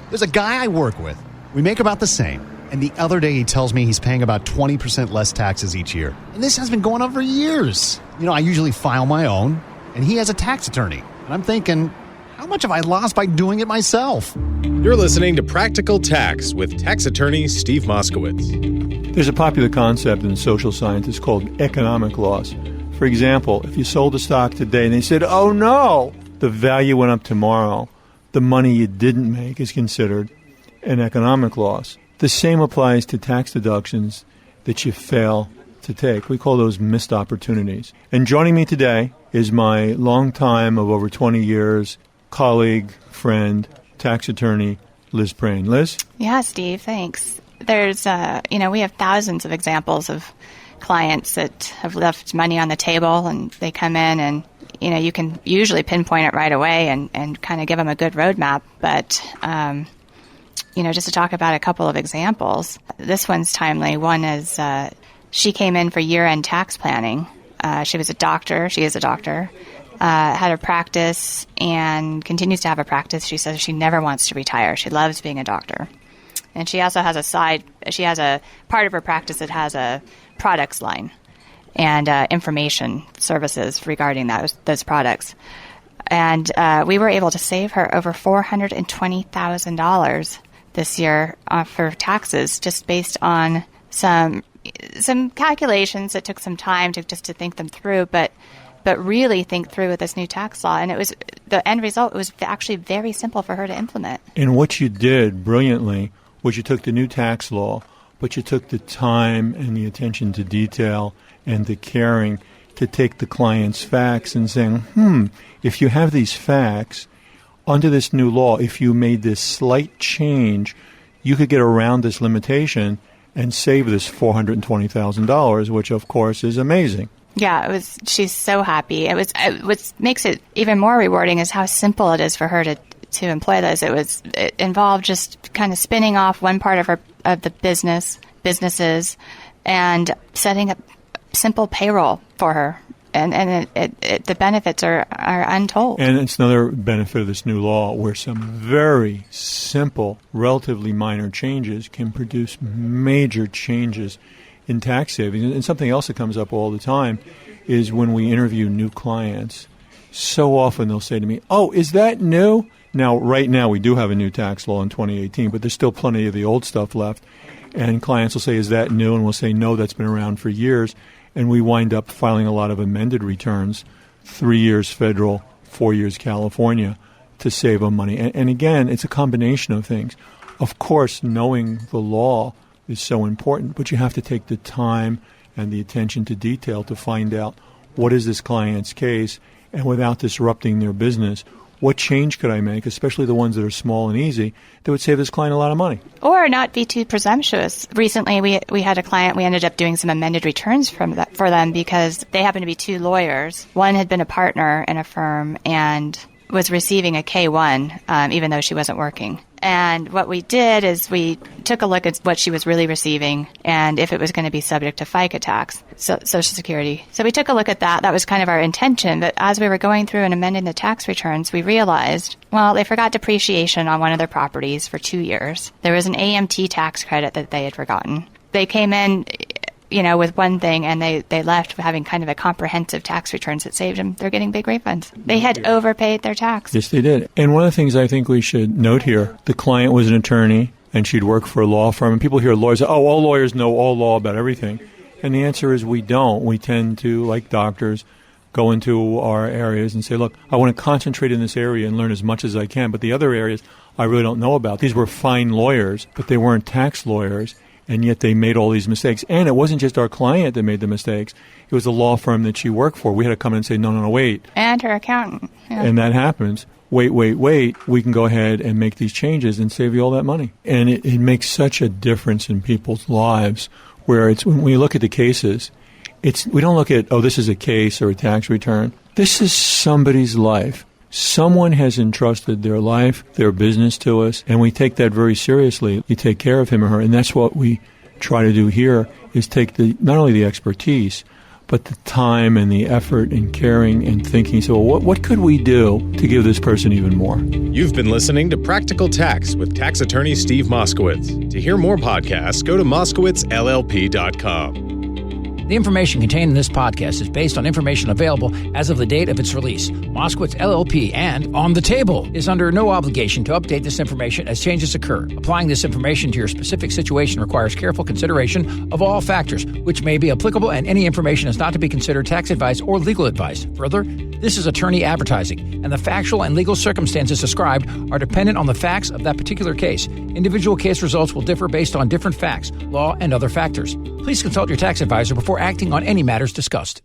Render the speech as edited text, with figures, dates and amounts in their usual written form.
There's a guy I work with. We make about the same. And the other day he tells me he's paying about 20% less taxes each year. And this has been going on for years. I usually file my own, and he has a tax attorney. And I'm thinking, how much have I lost by doing it myself? You're listening to Practical Tax with tax attorney Steve Moskowitz. There's a popular concept in social science. It's called economic loss. For example, if you sold a stock today and they said, oh no, the value went up tomorrow, the money you didn't make is considered an economic loss. The same applies to tax deductions that you fail to take. We call those missed opportunities. And joining me today is my longtime of over 20 years colleague, friend, tax attorney, Liz Prehn. Liz? Yeah, Steve, thanks. There's, we have thousands of examples of clients that have left money on the table, and they come in and, you can usually pinpoint it right away and kind of give them a good roadmap. But, just to talk about a couple of examples, this one's timely. One is she came in for year-end tax planning. She is a doctor, had a practice and continues to have a practice. She says she never wants to retire. She loves being a doctor. And she also has a part of her practice that has a products line and information services regarding those products. And we were able to save her over $420,000 this year for taxes, just based on some calculations that took some time to think them through, but really think through with this new tax law. And it was the end result. It was actually very simple for her to implement. And what you did brilliantly was you took the new tax law, but you took the time and the attention to detail and the caring to take the client's facts and saying, if you have these facts under this new law, if you made this slight change, you could get around this limitation and save this $420,000, which of course is amazing. Yeah, she's so happy. What makes it even more rewarding is how simple it is for her to employ this. It involved just kind of spinning off one part of the businesses and setting up simple payroll for her. And the benefits are untold. And it's another benefit of this new law where some very simple, relatively minor changes can produce major changes in tax savings. And something else that comes up all the time is when we interview new clients, so often they'll say to me, oh, is that new? Now, right now, we do have a new tax law in 2018, but there's still plenty of the old stuff left. And clients will say, is that new? And we'll say, no, that's been around for years. And we wind up filing a lot of amended returns, 3 years federal, 4 years California, to save them money. And again, it's a combination of things. Of course, knowing the law is so important, but you have to take the time and the attention to detail to find out what is this client's case, and without disrupting their business, what change could I make, especially the ones that are small and easy, that would save this client a lot of money? Or not be too presumptuous. Recently, we had a client, we ended up doing some amended returns for them because they happened to be two lawyers. One had been a partner in a firm and was receiving a K-1, even though she wasn't working. And what we did is we took a look at what she was really receiving and if it was going to be subject to FICA tax, Social Security. So we took a look at that. That was kind of our intention. But as we were going through and amending the tax returns, we realized, well, they forgot depreciation on one of their properties for 2 years. There was an AMT tax credit that they had forgotten. They came in, with one thing, and they left having kind of a comprehensive tax returns that saved them. They're getting big refunds. They had overpaid their tax. Yes, they did. And one of the things I think we should note here, the client was an attorney, and she'd worked for a law firm. And people hear lawyers say, oh, all lawyers know all law about everything. And the answer is we don't. We tend to, like doctors, go into our areas and say, look, I want to concentrate in this area and learn as much as I can, but the other areas I really don't know about. These were fine lawyers, but they weren't tax lawyers. And yet they made all these mistakes. And it wasn't just our client that made the mistakes. It was the law firm that she worked for. We had to come in and say, no, wait. And her accountant. Yeah. And that happens. Wait. We can go ahead and make these changes and save you all that money. And it makes such a difference in people's lives where it's when we look at the cases, we don't look at, this is a case or a tax return. This is somebody's life. Someone has entrusted their life, their business to us, and we take that very seriously. You take care of him or her, and that's what we try to do here, is take not only the expertise, but the time and the effort and caring and thinking, so what could we do to give this person even more? You've been listening to Practical Tax with tax attorney Steve Moskowitz. To hear more podcasts, go to moskowitzllp.com. The information contained in this podcast is based on information available as of the date of its release. Moskowitz LLP and On the Table is under no obligation to update this information as changes occur. Applying this information to your specific situation requires careful consideration of all factors, which may be applicable, and any information is not to be considered tax advice or legal advice. Further, this is attorney advertising, and the factual and legal circumstances described are dependent on the facts of that particular case. Individual case results will differ based on different facts, law, and other factors. Please consult your tax advisor before acting on any matters discussed.